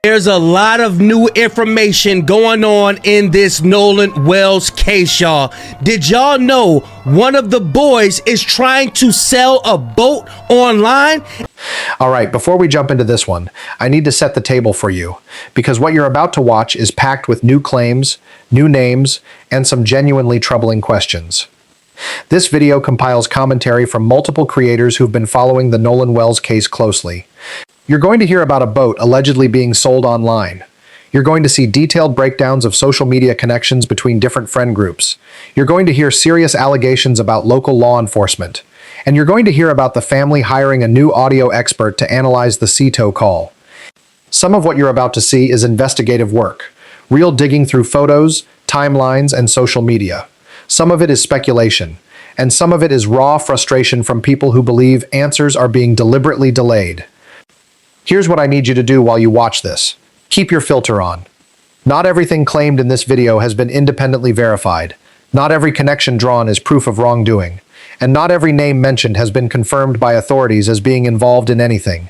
There's a lot of new information going on in this Nolan Wells case, y'all. Did y'all know one of the boys is trying to sell a boat online? All right, before we jump into this one, I need to set the table for you, because what you're about to watch is packed with new claims, new names, and some genuinely troubling questions. This video compiles commentary from multiple creators who've been following the Nolan Wells case closely. You're going to hear about a boat allegedly being sold online. You're going to see detailed breakdowns of social media connections between different friend groups. You're going to hear serious allegations about local law enforcement. And you're going to hear about the family hiring a new audio expert to analyze the SeaTow call. Some of what you're about to see is investigative work, real digging through photos, timelines, and social media. Some of it is speculation, and some of it is raw frustration from people who believe answers are being deliberately delayed. Here's what I need you to do while you watch this. Keep your filter on. Not everything claimed in this video has been independently verified. Not every connection drawn is proof of wrongdoing. And not every name mentioned has been confirmed by authorities as being involved in anything.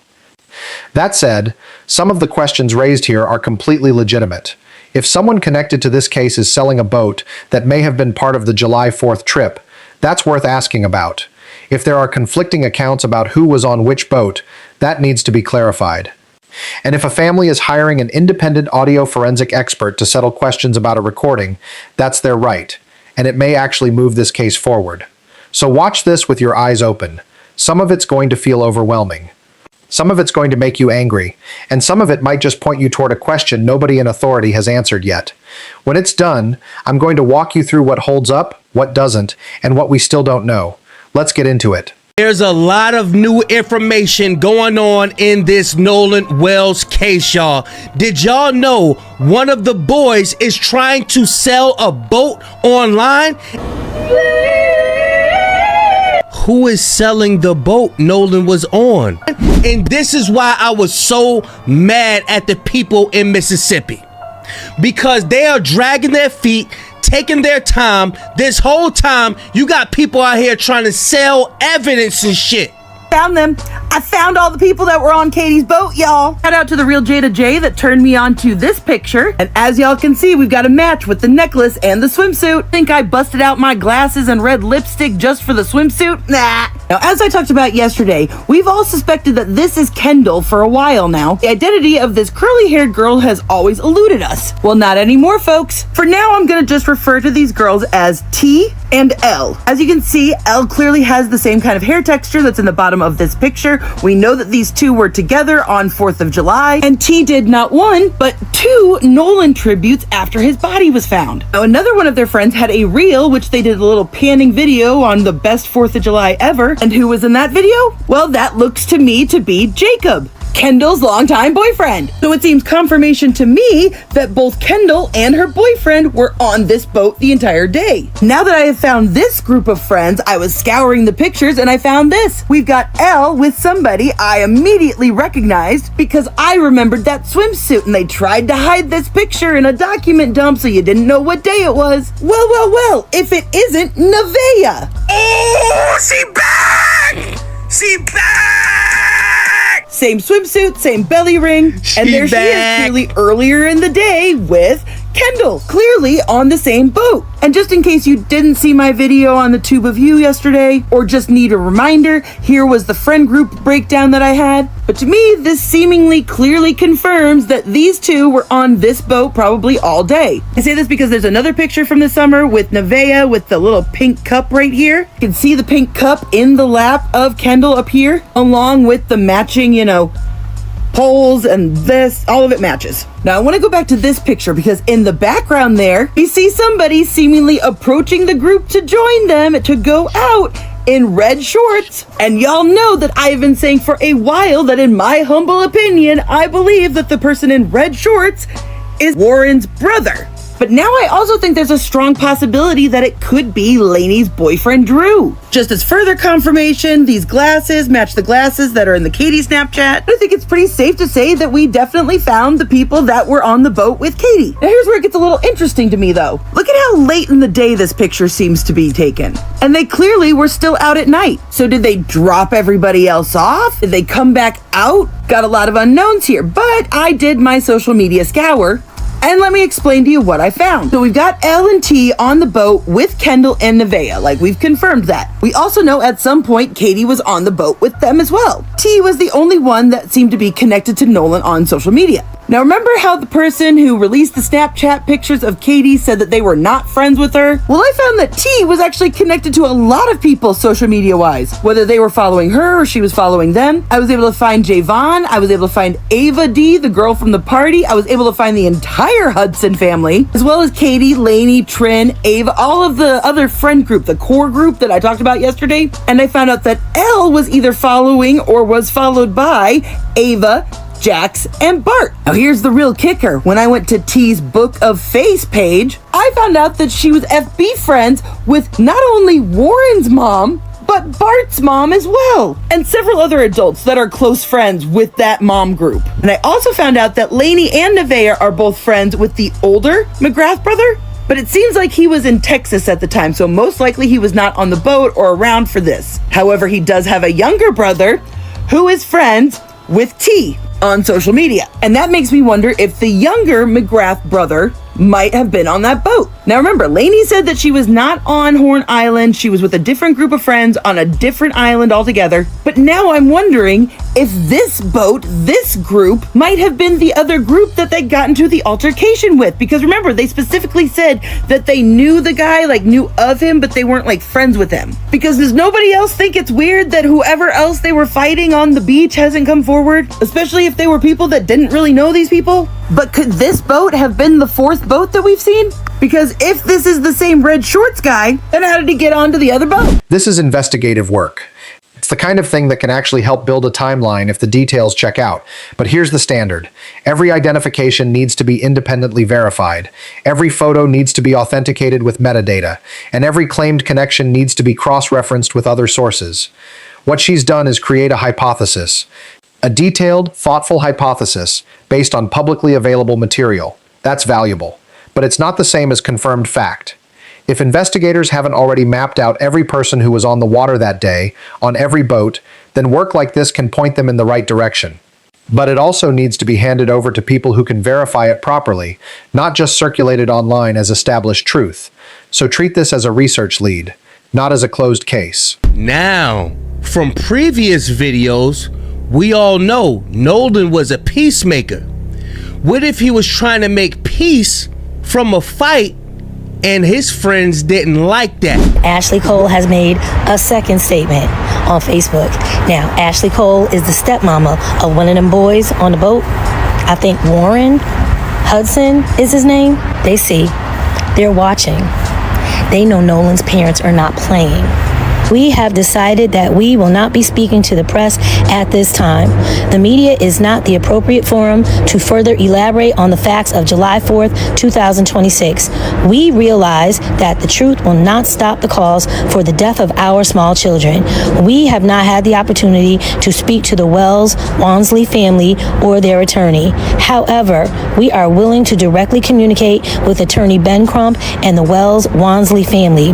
That said, some of the questions raised here are completely legitimate. If someone connected to this case is selling a boat that may have been part of the July 4th trip, that's worth asking about. If there are conflicting accounts about who was on which boat, that needs to be clarified. And if a family is hiring an independent audio forensic expert to settle questions about a recording, that's their right, and it may actually move this case forward. So watch this with your eyes open. Some of it's going to feel overwhelming. Some of it's going to make you angry, and some of it might just point you toward a question nobody in authority has answered yet. When it's done, I'm going to walk you through what holds up, what doesn't, and what we still don't know. Let's get into it. There's a lot of new information going on in this Nolan Wells case, y'all. Did y'all know one of the boys is trying to sell a boat online? Who is selling the boat Nolan was on? And this is why I was so mad at the people in Mississippi. Because they are dragging their feet, taking their time. This whole time, you got people out here trying to sell evidence and shit. Found them. I found all the people that were on Katie's boat, y'all. Shout out to the real Jada J that turned me on to this picture. And as y'all can see, we've got a match with the necklace and the swimsuit. Think I busted out my glasses and red lipstick just for the swimsuit? Nah. Now, as I talked about yesterday, we've all suspected that this is Kendall for a while now. The identity of this curly-haired girl has always eluded us. Well, not anymore, folks. For now, I'm gonna just refer to these girls as T and L. As you can see, L clearly has the same kind of hair texture that's in the bottom of this picture. We know that these two were together on 4th of July, and T did not one, but 2 Nolan tributes after his body was found. Now, another one of their friends had a reel, which they did a little panning video on the best 4th of July ever. And who was in that video? Well, that looks to me to be Jacob, Kendall's longtime boyfriend. So it seems confirmation to me that both Kendall and her boyfriend were on this boat the entire day. Now that I have found this group of friends, I was scouring the pictures and I found this. We've got Elle with somebody I immediately recognized because I remembered that swimsuit, and they tried to hide this picture in a document dump so you didn't know what day it was. Well, well, well, if it isn't Nevaeh. Oh, she back! She back! Same swimsuit, same belly ring, and there she is clearly earlier in the day with Kendall, clearly on the same boat. And just in case you didn't see my video on the Tube of You yesterday, or just need a reminder, here was the friend group breakdown that I had. But to me, this seemingly clearly confirms that these two were on this boat probably all day. I say this because there's another picture from the summer with Nevaeh with the little pink cup right here. You can see the pink cup in the lap of Kendall up here, along with the matching, poles and this, all of it matches. Now I want to go back to this picture because in the background there, you see somebody seemingly approaching the group to join them to go out in red shorts. And y'all know that I've been saying for a while that in my humble opinion, I believe that the person in red shorts is Warren's brother. But now I also think there's a strong possibility that it could be Laney's boyfriend, Drew. Just as further confirmation, these glasses match the glasses that are in the Katie Snapchat. I think it's pretty safe to say that we definitely found the people that were on the boat with Katie. Now here's where it gets a little interesting to me though. Look at how late in the day this picture seems to be taken. And they clearly were still out at night. So did they drop everybody else off? Did they come back out? Got a lot of unknowns here, but I did my social media scour. And let me explain to you what I found. So we've got Elle and T on the boat with Kendall and Nevaeh, like we've confirmed that. We also know at some point Katie was on the boat with them as well. T was the only one that seemed to be connected to Nolan on social media. Now remember how the person who released the Snapchat pictures of Katie said that they were not friends with her? Well, I found that T was actually connected to a lot of people social media wise, whether they were following her or she was following them. I was able to find Javon. I was able to find Ava D, the girl from the party. I was able to find the entire Hudson family, as well as Katie, Laney, Trin, Ava, all of the other friend group, the core group that I talked about yesterday. And I found out that Elle was either following or was followed by Ava, Jax, and Bart. Now here's the real kicker. When I went to T's Book of Face page, I found out that she was FB friends with not only Warren's mom, but Bart's mom as well, and several other adults that are close friends with that mom group. And I also found out that Laney and Nevaeh are both friends with the older McGrath brother, but it seems like he was in Texas at the time, so most likely he was not on the boat or around for this. However, he does have a younger brother who is friends with T on social media. And that makes me wonder if the younger McGrath brother might have been on that boat. Now remember, Laney said that she was not on Horn Island. She was with a different group of friends on a different island altogether. But now I'm wondering if this boat, this group, might have been the other group that they got into the altercation with. Because remember, they specifically said that they knew the guy, like knew of him, but they weren't like friends with him. Because does nobody else think it's weird that whoever else they were fighting on the beach hasn't come forward? Especially if they were people that didn't really know these people? But could this boat have been the fourth boat that we've seen? Because if this is the same red shorts guy, then how did he get onto the other boat? This is investigative work. It's the kind of thing that can actually help build a timeline if the details check out. But here's the standard. Every identification needs to be independently verified. Every photo needs to be authenticated with metadata. And every claimed connection needs to be cross-referenced with other sources. What she's done is create a hypothesis. A detailed, thoughtful hypothesis based on publicly available material. That's valuable. But it's not the same as confirmed fact. If investigators haven't already mapped out every person who was on the water that day, on every boat, then work like this can point them in the right direction. But it also needs to be handed over to people who can verify it properly, not just circulated online as established truth. So treat this as a research lead, not as a closed case. Now, from previous videos, we all know Nolan was a peacemaker. What if he was trying to make peace from a fight and his friends didn't like that? Ashley Cole has made a second statement on Facebook. Now, Ashley Cole is the stepmama of one of them boys on the boat. I think Warren Hudson is his name. They see, they're watching. They know Nolan's parents are not playing. We have decided that we will not be speaking to the press at this time. The media is not the appropriate forum to further elaborate on the facts of July 4th, 2026. We realize that the truth will not stop the cause for the death of our small children. We have not had the opportunity to speak to the Wells Wansley family or their attorney. However, we are willing to directly communicate with attorney Ben Crump and the Wells Wansley family.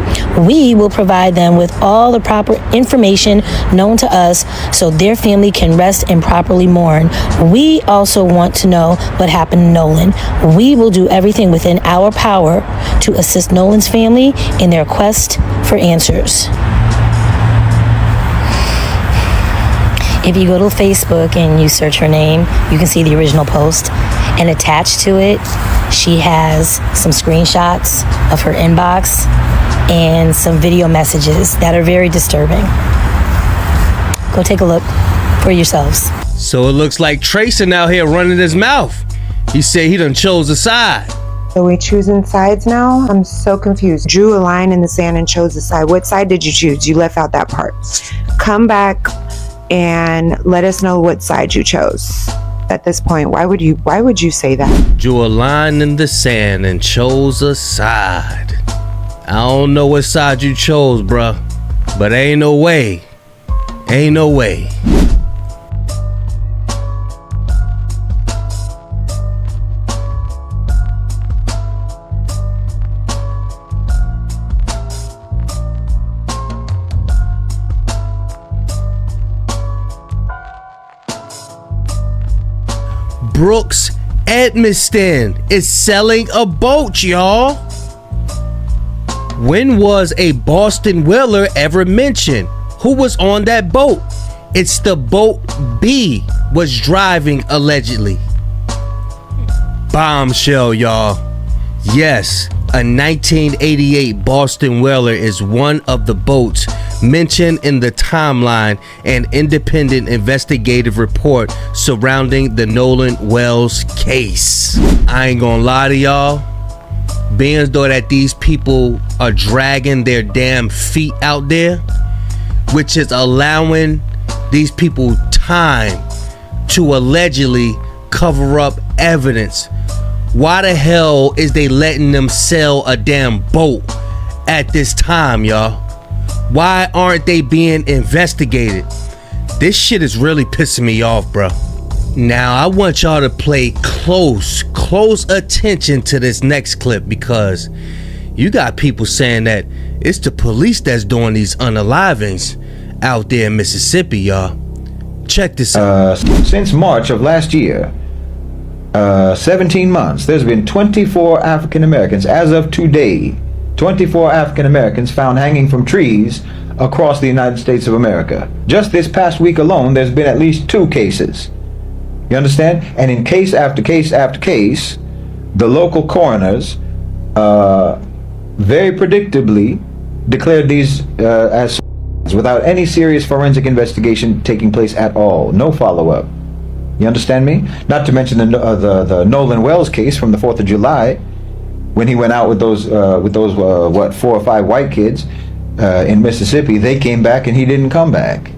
We will provide them with all the proper information known to us so their family can rest and properly mourn. We also want to know what happened to Nolan. We will do everything within our power to assist Nolan's family in their quest for answers. If you go to Facebook and you search her name, you can see the original post. And attached to it, she has some screenshots of her inbox and some video messages that are very disturbing. Go take a look for yourselves. So it looks like Trayson out here running his mouth. He said he done chose a side. So we choosing sides now? I'm so confused. Drew a line in the sand and chose a side. What side did you choose? You left out that part. Come back and let us know what side you chose. at this point. Why would you say that? Drew a line in the sand and chose a side. I don't know what side you chose, bruh, but ain't no way. Ain't no way. Brooks Edmiston is selling a boat, y'all. When was a Boston Whaler ever mentioned? Who was on that boat? It's the boat B was driving, allegedly. Bombshell, y'all. Yes, a 1988 Boston Whaler is one of the boats mentioned in the timeline and independent investigative report surrounding the Nolan Wells case. I ain't gonna lie to y'all. Being as though that these people are dragging their damn feet out there, which is allowing these people time to allegedly cover up evidence. Why the hell is they letting them sell a damn boat at this time, y'all? Why aren't they being investigated? This shit is really pissing me off, bro. Now, I want y'all to pay close attention to this next clip, because you got people saying that it's the police that's doing these unalivings out there in Mississippi, y'all. Check this out. Since March of last year, 17 months, there's been 24 African Americans, as of today, 24 African Americans found hanging from trees across the United States of America. Just this past week alone, there's been at least 2 cases. You understand? And in case after case after case, the local coroners very predictably declared these as without any serious forensic investigation taking place at all. No follow-up. You understand me? Not to mention the Nolan Wells case from the 4th of July, when he went out with those 4 or 5 white kids in Mississippi. They came back and he didn't come back.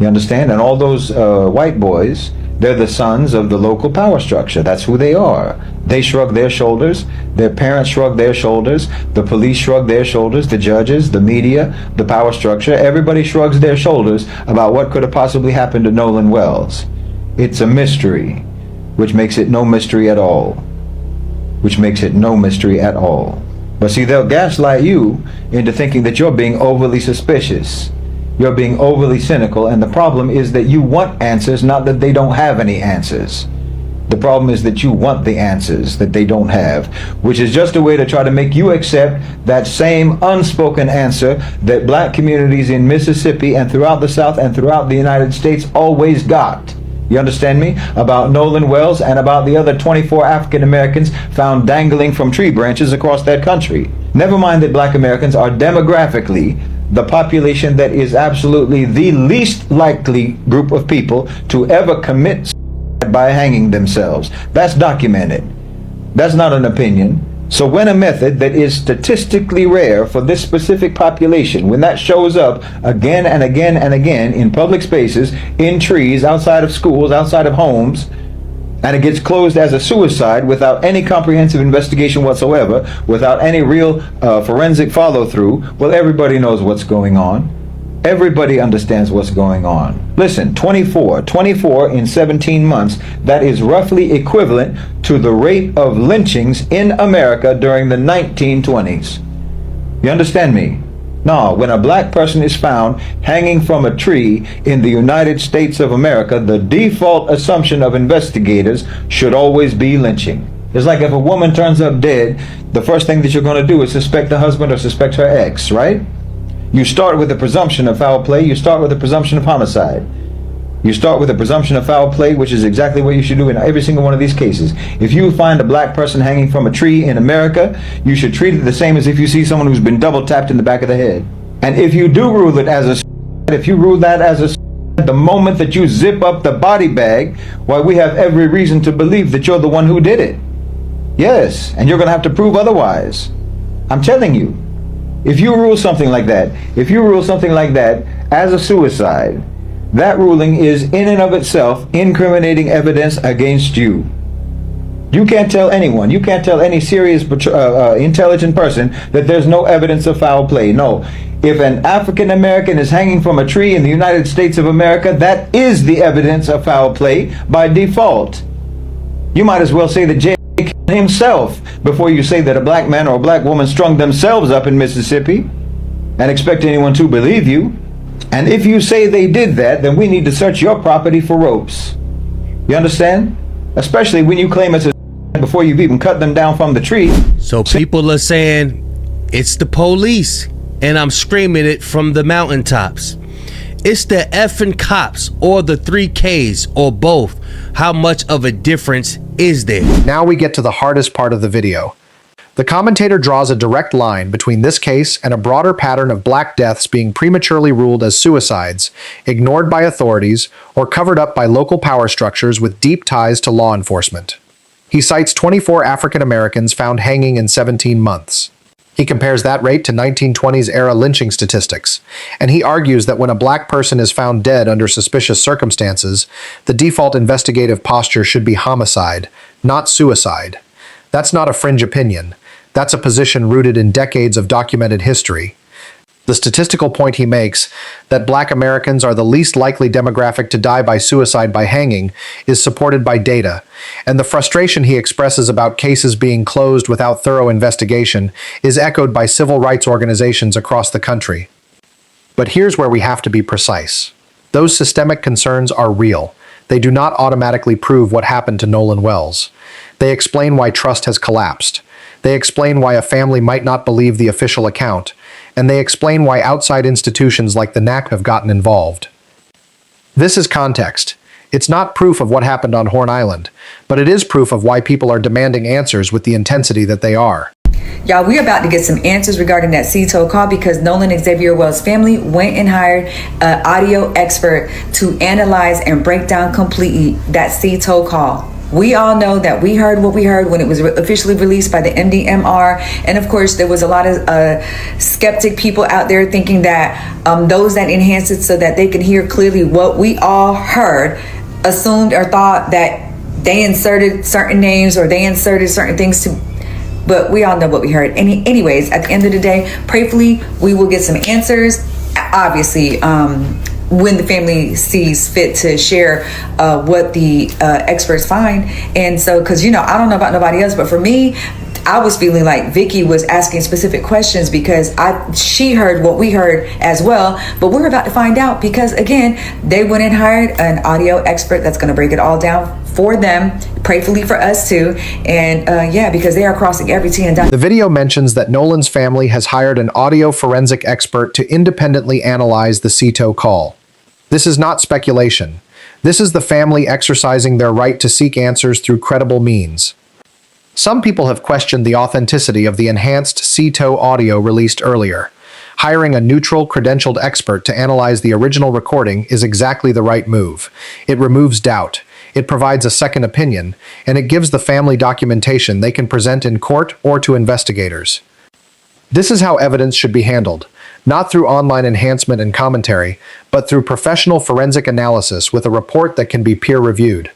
You understand? And all those white boys, they're the sons of the local power structure. That's who they are. They shrug their shoulders. Their parents shrug their shoulders. The police shrug their shoulders. The judges, the media, the power structure, everybody shrugs their shoulders about what could have possibly happened to Nolan Wells. It's a mystery, which makes it no mystery at all. Which makes it no mystery at all. But see, they'll gaslight you into thinking that you're being overly suspicious. You're being overly cynical, and the problem is that you want answers, not that they don't have any answers. The problem is that you want the answers that they don't have, which is just a way to try to make you accept that same unspoken answer that black communities in Mississippi and throughout the South and throughout the United States always got. You understand me? About Nolan Wells and about the other 24 African Americans found dangling from tree branches across that country. Never mind that black Americans are demographically the population that is absolutely the least likely group of people to ever commit suicide by hanging themselves. That's documented. That's not an opinion. So when a method that is statistically rare for this specific population, when that shows up again and again and again in public spaces, in trees, outside of schools, outside of homes, and it gets closed as a suicide without any comprehensive investigation whatsoever, without any real forensic follow-through, well, everybody knows what's going on. Everybody understands what's going on. Listen, 24 in 17 months, that is roughly equivalent to the rate of lynchings in America during the 1920s. You understand me? No, when a black person is found hanging from a tree in the United States of America, the default assumption of investigators should always be lynching. It's like if a woman turns up dead, the first thing that you're going to do is suspect the husband or suspect her ex, right? You start with the presumption of foul play. You start with the presumption of homicide. You start with the presumption of foul play, which is exactly what you should do in every single one of these cases. If you find a black person hanging from a tree in America, you should treat it the same as if you see someone who's been double tapped in the back of the head. And if you do rule it as a, the moment that you zip up the body bag, why, we have every reason to believe that you're the one who did it. Yes, and you're going to have to prove otherwise. I'm telling you, if you rule something like that, as a suicide, that ruling is in and of itself incriminating evidence against you. You can't tell anyone, you can't tell any serious intelligent person that there's no evidence of foul play. No. If an African American is hanging from a tree in the United States of America, that is the evidence of foul play by default. You might as well say that Jay killed himself before you say that a black man or a black woman strung themselves up in Mississippi and expect anyone to believe you. And if you say they did that, then we need to search your property for ropes. You understand? Especially when you claim it's a before you've even cut them down from the tree. So people are saying it's the police, and I'm screaming it from the mountaintops. It's the effing cops or the 3Ks or both. How much of a difference is there? Now we get to the hardest part of the video. The commentator draws a direct line between this case and a broader pattern of black deaths being prematurely ruled as suicides, ignored by authorities, or covered up by local power structures with deep ties to law enforcement. He cites 24 African Americans found hanging in 17 months. He compares that rate to 1920s era lynching statistics, and he argues that when a black person is found dead under suspicious circumstances, the default investigative posture should be homicide, not suicide. That's not a fringe opinion. That's a position rooted in decades of documented history. The statistical point he makes, that black Americans are the least likely demographic to die by suicide by hanging, is supported by data, and the frustration he expresses about cases being closed without thorough investigation is echoed by civil rights organizations across the country. But here's where we have to be precise. Those systemic concerns are real. They do not automatically prove what happened to Nolan Wells. They explain why trust has collapsed. They explain why a family might not believe the official account, and they explain why outside institutions like the NAC have gotten involved. This is context. It's not proof of what happened on Horn Island, but it is proof of why people are demanding answers with the intensity that they are. Y'all, we're about to get some answers regarding that SeaTow call because Nolan Xavier Wells' family went and hired an audio expert to analyze and break down completely that SeaTow call. We all know that we heard what we heard when it was officially released by the MDMR. And of course, there was a lot of skeptic people out there thinking that those that enhanced it so that they can hear clearly what we all heard, assumed or thought that they inserted certain names or they inserted certain things to, but we all know what we heard. Anyways, at the end of the day, prayerfully, we will get some answers. Obviously, when the family sees fit to share what the experts find. And so, because, I don't know about nobody else, but for me, I was feeling like Vicky was asking specific questions because she heard what we heard as well. But we're about to find out because, again, they went and hired an audio expert that's going to break it all down for them, prayerfully for us too. And because they are crossing every T and dot. The video mentions that Nolan's family has hired an audio forensic expert to independently analyze the SeaTow call. This is not speculation. This is the family exercising their right to seek answers through credible means. Some people have questioned the authenticity of the enhanced SeaTow audio released earlier. Hiring a neutral, credentialed expert to analyze the original recording is exactly the right move. It removes doubt, it provides a second opinion, and it gives the family documentation they can present in court or to investigators. This is how evidence should be handled, not through online enhancement and commentary, but through professional forensic analysis with a report that can be peer-reviewed.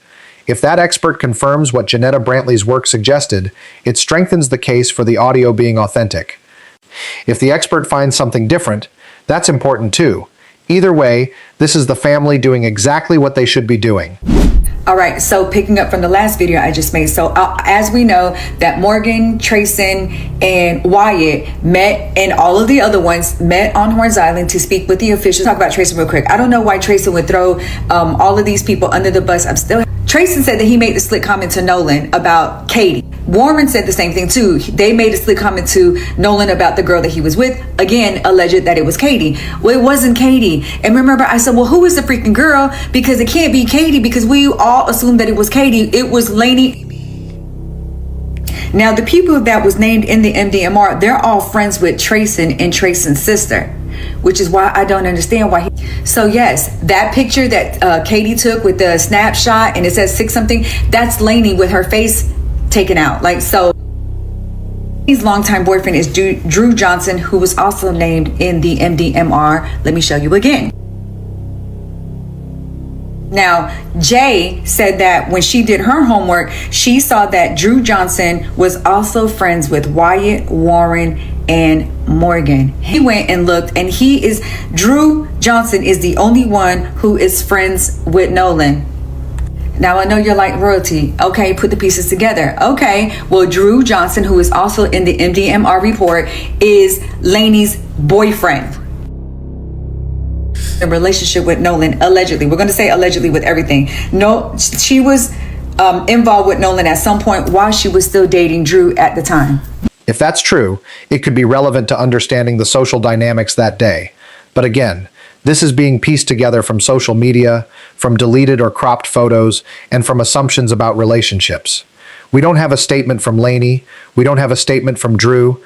If that expert confirms what Janetta Brantley's work suggested, it strengthens the case for the audio being authentic. If the expert finds something different, that's important too. Either way, this is the family doing exactly what they should be doing. All right, so picking up from the last video I just made. So as we know that Morgan, Trayson, and Wyatt met, and all of the other ones met on Horns Island to speak with the officials. Talk about Trayson real quick. I don't know why Trayson would throw all of these people under the bus. Trayson said that he made the slick comment to Nolan about Katie. Warren said the same thing too. They made a slick comment to Nolan about the girl that he was with. Again, alleged that it was Katie. Well, it wasn't Katie. And remember, I said, well, who is the freaking girl? Because it can't be Katie because we all assumed that it was Katie. It was Laney. Now, the people that was named in the MDMR, they're all friends with Trayson and Trayson's sister, which is why I don't understand why. So yes, that picture that Katie took with the snapshot and it says 6 something, that's Laney with her face taken out. So his longtime boyfriend is Drew Johnson, who was also named in the MDMR. Let me show you again. Now, Jay said that when she did her homework, she saw that Drew Johnson was also friends with Wyatt, Warren, and Morgan. He went and looked, and Drew Johnson is the only one who is friends with Nolan. Now, I know you're like, royalty. Okay, put the pieces together. Okay, well, Drew Johnson, who is also in the MDMR report, is Laney's boyfriend. The relationship with Nolan, allegedly. We're going to say allegedly with everything. No, she was involved with Nolan at some point while she was still dating Drew at the time. If that's true, it could be relevant to understanding the social dynamics that day. But again, this is being pieced together from social media, from deleted or cropped photos, and from assumptions about relationships. We don't have a statement from Laney. We don't have a statement from Drew.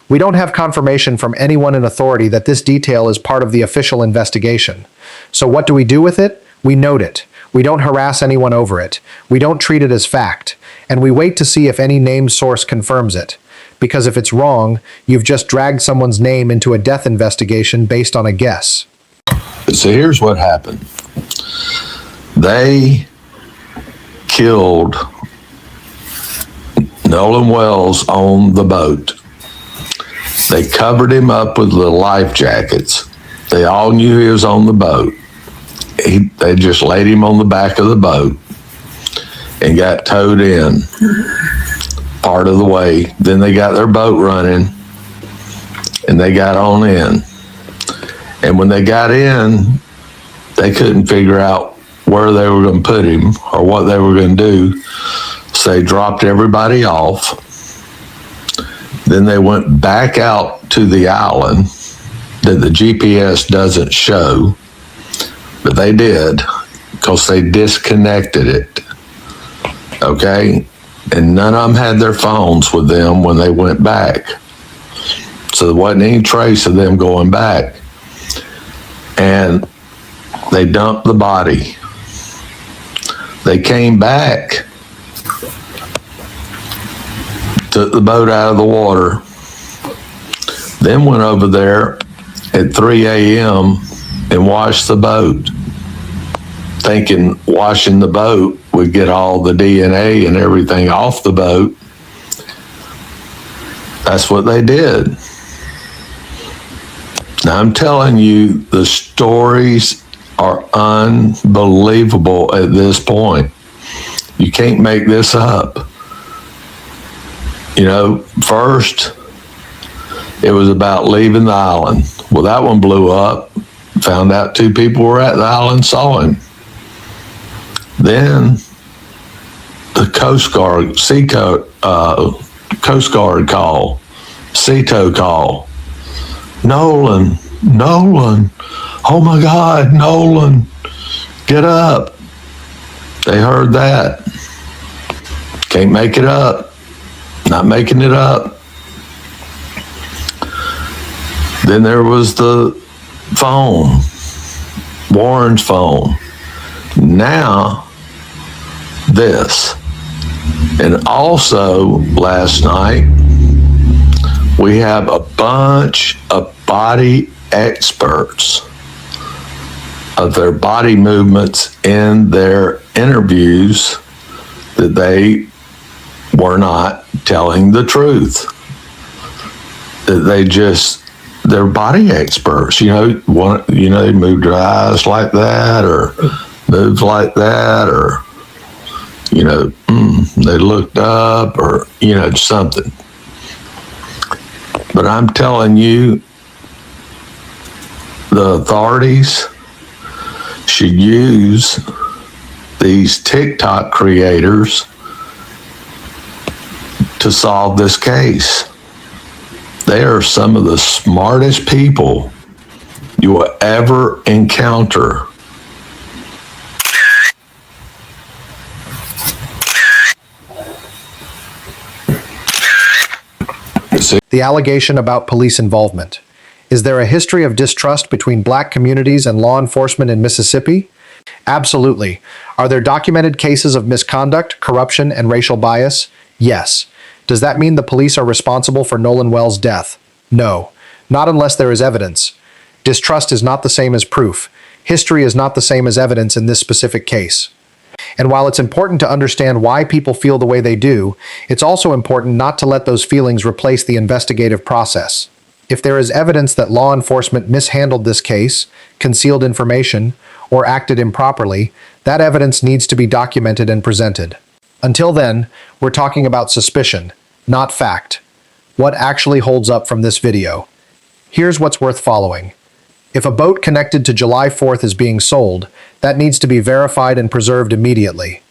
We don't have confirmation from anyone in authority that this detail is part of the official investigation. So what do we do with it? We note it. We don't harass anyone over it. We don't treat it as fact. And we wait to see if any named source confirms it. Because if it's wrong, you've just dragged someone's name into a death investigation based on a guess. So here's what happened. They killed Nolan Wells on the boat. They covered him up with the life jackets. They all knew he was on the boat. They just laid him on the back of the boat and got towed in part of the way. Then they got their boat running and they got on in. And when they got in, they couldn't figure out where they were going to put him or what they were going to do. So they dropped everybody off. Then they went back out to the island that the GPS doesn't show, but they did because they disconnected it. Okay? And none of them had their phones with them when they went back. So there wasn't any trace of them going back. And they dumped the body. They came back, took the boat out of the water, then went over there at 3 a.m. and washed the boat, thinking washing the boat would get all the DNA and everything off the boat. That's what they did. Now, I'm telling you, the stories are unbelievable at this point. You can't make this up. You know, first, it was about leaving the island. Well, that one blew up. Found out 2 people were at the island, saw him. Then, the Coast Guard, Coast Guard call, SeaTow call. Nolan, oh my God, Nolan, get up. They heard that. Can't make it up. Not making it up. Then there was the phone, Warren's phone. Now, this. And also, last night, we have a bunch of body experts of their body movements in their interviews that they were not telling the truth. That they're body experts. You know, they moved their eyes like that or moved like that or, they looked up or, something. But I'm telling you, the authorities should use these TikTok creators to solve this case. They are some of the smartest people you will ever encounter. The allegation about police involvement. Is there a history of distrust between black communities and law enforcement in Mississippi? Absolutely. Are there documented cases of misconduct, corruption, and racial bias? Yes. Does that mean the police are responsible for Nolan Wells' death? No. Not unless there is evidence. Distrust is not the same as proof. History is not the same as evidence in this specific case. And while it's important to understand why people feel the way they do, it's also important not to let those feelings replace the investigative process. If there is evidence that law enforcement mishandled this case, concealed information, or acted improperly, that evidence needs to be documented and presented. Until then, we're talking about suspicion, not fact. What actually holds up from this video? Here's what's worth following. If a boat connected to July 4th is being sold, that needs to be verified and preserved immediately.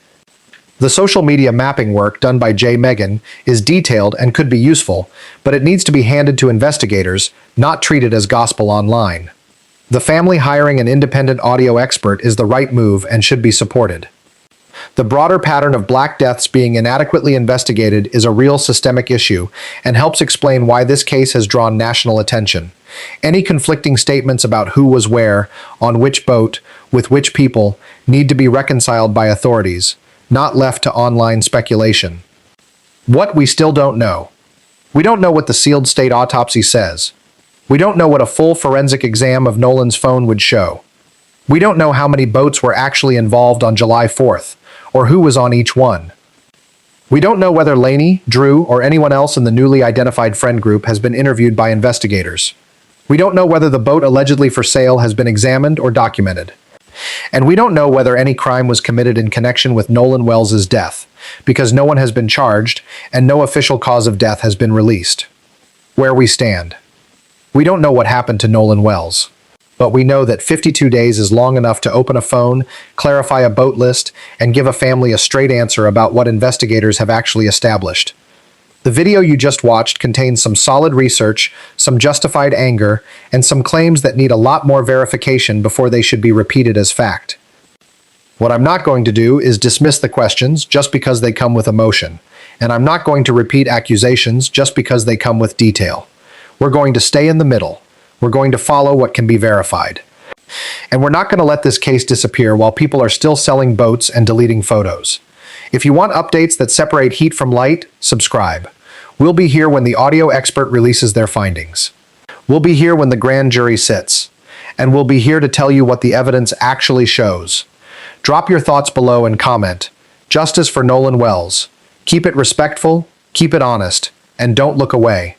The social media mapping work done by J. Megan is detailed and could be useful, but it needs to be handed to investigators, not treated as gospel online. The family hiring an independent audio expert is the right move and should be supported. The broader pattern of Black deaths being inadequately investigated is a real systemic issue and helps explain why this case has drawn national attention. Any conflicting statements about who was where, on which boat, with which people, need to be reconciled by authorities, not left to online speculation. What we still don't know. We don't know what the sealed state autopsy says. We don't know what a full forensic exam of Nolan's phone would show. We don't know how many boats were actually involved on July 4th, or who was on each one. We don't know whether Laney, Drew, or anyone else in the newly identified friend group has been interviewed by investigators. We don't know whether the boat allegedly for sale has been examined or documented. And we don't know whether any crime was committed in connection with Nolan Wells' death, because no one has been charged and no official cause of death has been released. Where we stand. We don't know what happened to Nolan Wells, but we know that 52 days is long enough to open a phone, clarify a boat list, and give a family a straight answer about what investigators have actually established. The video you just watched contains some solid research, some justified anger, and some claims that need a lot more verification before they should be repeated as fact. What I'm not going to do is dismiss the questions just because they come with emotion, and I'm not going to repeat accusations just because they come with detail. We're going to stay in the middle. We're going to follow what can be verified. And we're not going to let this case disappear while people are still selling boats and deleting photos. If you want updates that separate heat from light, subscribe. We'll be here when the audio expert releases their findings. We'll be here when the grand jury sits. And we'll be here to tell you what the evidence actually shows. Drop your thoughts below and comment. Justice for Nolan Wells. Keep it respectful, keep it honest, and don't look away.